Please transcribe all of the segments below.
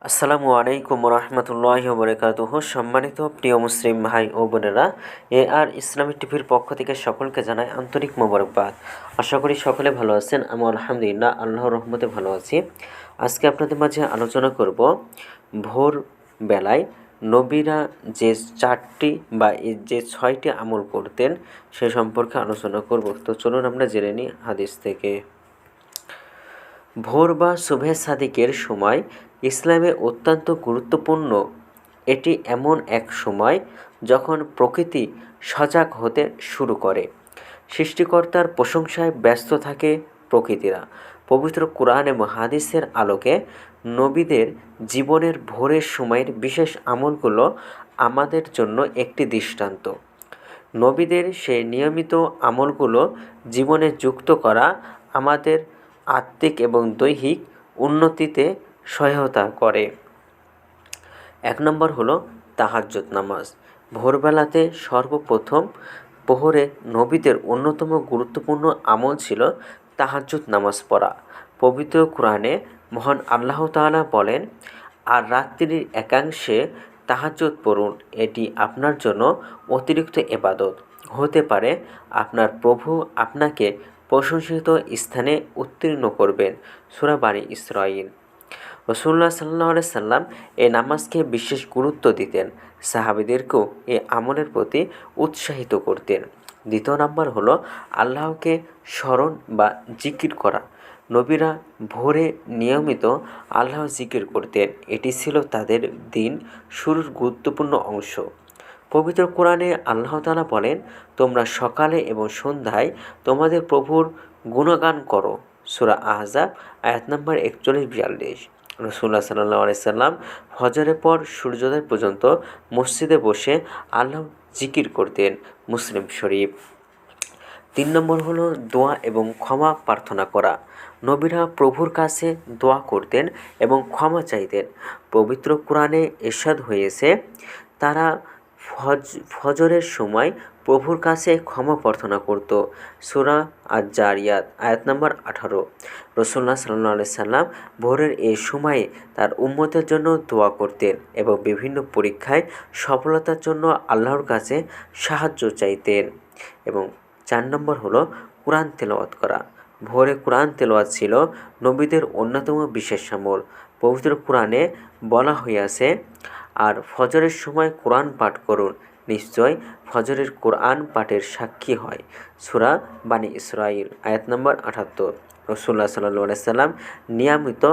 আসসালামু আলাইকুম রহমতুল্লাহি ওবরাকাতুহু। সম্মানিত প্রিয় মুসলিম ভাই ও বোনেরা, আর ইসলামিক টিভির পক্ষ থেকে সকলকে জানাই আন্তরিক মোবারকবাদ। আশা করি সকলে ভালো আছেন। আমি আলহামদুলিল্লাহ আল্লাহর রহমতে ভালো আছি। আজকে আপনাদের মাঝে আলোচনা করব ভোর বেলায় নবীরা যে 4টি বা যে 6টি আমল করতেন সে সম্পর্কে আলোচনা করব। তো চলুন আমরা জেনে নিই হাদিস থেকে। ভোর বা সুবহে সাদিকের সময় ইসলামে অত্যন্ত গুরুত্বপূর্ণ। এটি এমন এক সময় যখন প্রকৃতি সজাগ হতে শুরু করে, সৃষ্টিকর্তার প্রশংসায় ব্যস্ত থাকে প্রকৃতিরা। পবিত্র কোরআন এবং হাদিসের আলোকে নবীদের জীবনের ভোরের সময়ের বিশেষ আমলগুলো আমাদের জন্য একটি দৃষ্টান্ত। নবীদের সেই নিয়মিত আমলগুলো জীবনে যুক্ত করা আমাদের আত্মিক এবং দৈহিক উন্নতিতে সহায়তা করে। 1 নম্বর হলো তাহাজ্জুদ নামাজ। ভোরবেলাতে সর্বপ্রথম প্রহরে নবীদের অন্যতম গুরুত্বপূর্ণ আমল ছিল তাহাজ্জুদ নামাজ পড়া। পবিত্র কোরআনে মহান আল্লাহ তাআলা বলেন, আর রাত্রির একাংশে তাহাজ্জুদ পড়ুন, এটি আপনার জন্য অতিরিক্ত ইবাদত হতে পারে। আপনার প্রভু আপনাকে প্রশংসিত স্থানে উত্তীর্ণ করবেন। সূরা বনী ইসরাঈল। রাসূলুল্লাহ সাল্লাল্লাহু আলাইহি সাল্লাম এই নামাজকে বিশেষ গুরুত্ব দিতেন, সাহাবীদেরকেও এই আমলের প্রতি উৎসাহিত করতেন। 2 নম্বর হলো আল্লাহকে স্মরণ বা জিকির করা। নবীরা ভোরে নিয়মিত আল্লাহ জিকির করতেন। এটি ছিল তাদের দিন শুরুর গুরুত্বপূর্ণ অংশ। পবিত্র কোরআনে আল্লাহ তাআলা বলেন, তোমরা সকালে এবং সন্ধ্যায় তোমাদের প্রভুর গুণগান করো। সূরা আহজাব আয়াত নম্বর 41-42। রাসূলুল্লাহ সাল্লাল্লাহু আলাইহি সাল্লাম ফজরের পর সূর্যোদয় পর্যন্ত মসজিদে বসে আল্লাহ জিকির করতেন। মুসলিম শরীফ। 3 নম্বর হলো দোয়া এবং ক্ষমা প্রার্থনা করা। নবীরা প্রভুর কাছে দোয়া করতেন এবং ক্ষমা চাইতেন। পবিত্র কোরআনে ইরশাদ হয়েছে, তারা ফজরের সময় প্রভুর কাছে ক্ষমা প্রার্থনা করত। সূরা আজ-জারিয়াত আয়াত নম্বর 18। রাসূলুল্লাহ সাল্লাল্লাহু আলাইহি সাল্লাম ভোরের এই সময়ে তার উম্মতের জন্য দোয়া করতেন এবং বিভিন্ন পরীক্ষায় সফলতার জন্য আল্লাহর কাছে সাহায্য চাইতেন। এবং 4 নম্বর হলো কোরআন তেলাওয়াত করা। ভোরে কোরআন তেলাওয়াত ছিল নবীদের অন্যতম বিশেষ আমল। পবিত্র কোরআনে বলা হইয়াছে, আর ফজরের সময় কোরআন পাঠ করুন, নিশ্চয় ফজরের কোরআন পাঠের সাক্ষী হয়। সূরা বনী ইসরাঈল আয়াত নম্বর 78। রাসূলুল্লাহ সাল্লাল্লাহু আলাইহি সাল্লাম নিয়মিত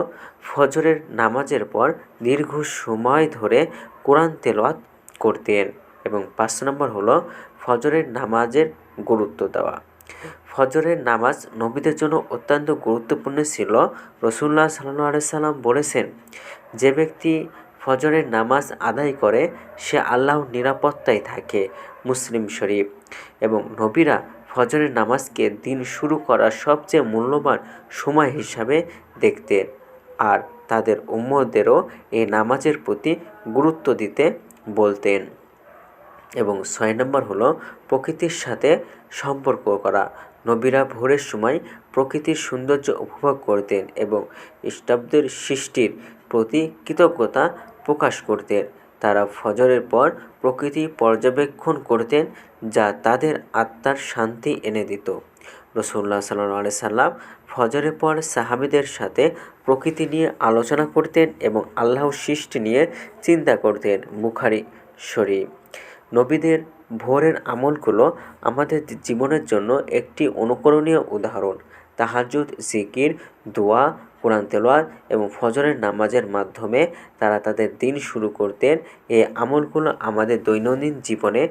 ফজরের নামাজের পর দীর্ঘ সময় ধরে কোরআন তেলাওয়াত করতেন। এবং 5 নম্বর হলো ফজরের নামাজের গুরুত্ব দেওয়া। ফজরের নামাজ নবীদের জন্য অত্যন্ত গুরুত্বপূর্ণ ছিল। রাসূলুল্লাহ সাল্লাল্লাহু আলাইহি সাল্লাম বলেছেন, যে ব্যক্তি ফজরের নামাজ আদায় করে সে আল্লাহর নিরাপত্তায় থাকে। মুসলিম শরীফ। এবং নবীরা ফজরের নামাজকে দিন শুরু করার সবচেয়ে মূল্যবান সময় হিসাবে দেখতেন, আর তাদের উম্মতদেরও এই নামাজের প্রতি গুরুত্ব দিতে বলতেন। এবং 6 নম্বর হলো প্রকৃতির সাথে সম্পর্ক করা। নবীরা ভোরের সময় প্রকৃতির সৌন্দর্য উপভোগ করতেন এবং স্তব্ধের সৃষ্টির প্রতি কৃতজ্ঞতা প্রকাশ করতেন। তারা ফজরের পর প্রকৃতি পর্যবেক্ষণ করতেন, যা তাদের আত্মার শান্তি এনে দিত। রাসূলুল্লাহ সাল্লাল্লাহু আলাইহি সাল্লাম ফজরের পর সাহাবীদের সাথে প্রকৃতি নিয়ে আলোচনা করতেন এবং আল্লাহর সৃষ্টি নিয়ে চিন্তা করতেন। বুখারী শরীফ। নবীদের ভোরের আমলগুলো আমাদের জীবনের জন্য একটি অনুকরণীয় উদাহরণ। তাহাজ্জুদ, জিকির, দোয়া, কোরআন তেলাওয়াত এবং ফজরের নামাজের মাধ্যমে তারা তাদের দিন শুরু করতেন। এই আমলগুলো আমাদের দৈনন্দিন জীবনে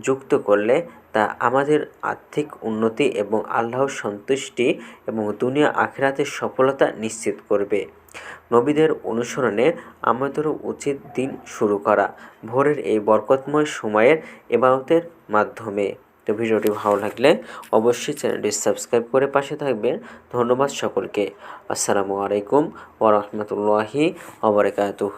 যুক্ত করলে তা আমাদের আর্থিক উন্নতি এবং আল্লাহর সন্তুষ্টি এবং দুনিয়া আখিরাতের সফলতা নিশ্চিত করবে। নবীদের অনুসরণে আমাদেরও উচিত দিন শুরু করা ভোরের এই বরকতময় সময়ের ইবাদতের মাধ্যমে। তো ভিডিওটি ভালো লাগলে অবশ্যই চ্যানেলটি সাবস্ক্রাইব করে পাশে থাকবেন। ধন্যবাদ সকলকে। আসসালামু আলাইকুম ওয়া রাহমাতুল্লাহি ওয়া বারাকাতুহু।